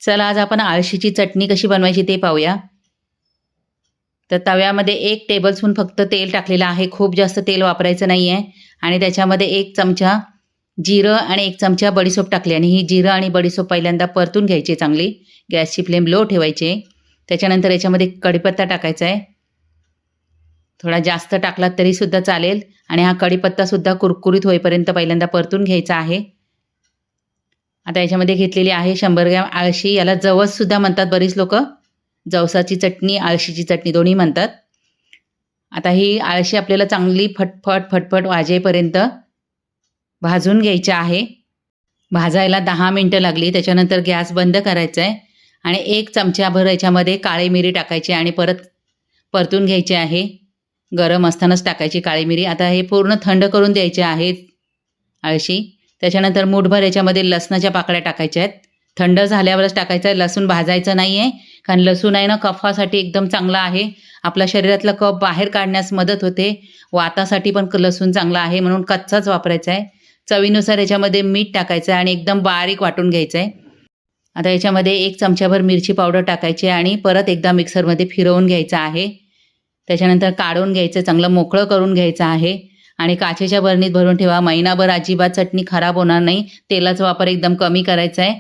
चला आज आपण आळशीची चटणी कशी बनवायची ते पाहूया. तर तव्यामध्ये 1 टेबलस्पून फक्त तेल टाकलेलं आहे. खूप जास्त तेल वापरायचं नाही आहे. आणि त्याच्यामध्ये 1 चमचा जिरं आणि 1 चमचा बडीशेप टाकली आणि ही जिरं आणि बडीशेप पहिल्यांदा परतून घ्यायची चांगली. गॅसची फ्लेम लो ठेवायची. त्याच्यानंतर याच्यामध्ये कढीपत्ता टाकायचा आहे. थोडा जास्त टाकलात तरीसुद्धा चालेल आणि हा कढीपत्तासुद्धा कुरकुरीत होईपर्यंत पहिल्यांदा परतून घ्यायचा आहे. आता याच्यामध्ये घेतलेली आहे 100 ग्रॅम आळशी. याला जवससुद्धा म्हणतात बरीच लोकं. जवसाची चटणी, आळशीची चटणी दोन्ही म्हणतात. आता ही आळशी आपल्याला चांगली फटफट वाजेपर्यंत भाजून घ्यायची आहे. भाजायला 10 मिनटं लागली. त्याच्यानंतर गॅस बंद करायचा आहे आणि 1 चमचाभर याच्यामध्ये काळी मिरी टाकायची आणि परत परतून घ्यायची आहे. गरम असतानाच टाकायची काळी मिरी. आता हे पूर्ण थंड करून द्यायचे आहे आळशी. त्याच्यानंतर मूठभर याच्यामध्ये लसणाच्या पाकळ्या टाकायच्या आहेत. थंड झाल्यावरच टाकायचं आहे. लसूण भाजायचं नाही आहे, कारण लसूण आहे ना कफासाठी एकदम चांगला आहे. आपल्या शरीरातला कफ बाहेर काढण्यास मदत होते. वातासाठी पण लसूण चांगला आहे, म्हणून कच्चाच वापरायचा आहे. चवीनुसार याच्यामध्ये मीठ टाकायचं आहे आणि एकदम बारीक वाटून घ्यायचं आहे. आता याच्यामध्ये 1 चमचाभर मिरची पावडर टाकायची आणि परत एकदा मिक्सरमध्ये फिरवून घ्यायचं आहे. त्याच्यानंतर काढून घ्यायचं, चांगलं मोकळं करून घ्यायचं आहे आणि काचेच्या बरणीत भरून ठेवा. महिनाभर अजिबात चटणी खराब होणार नाही. तेलाचा वापर एकदम कमी करायचा आहे.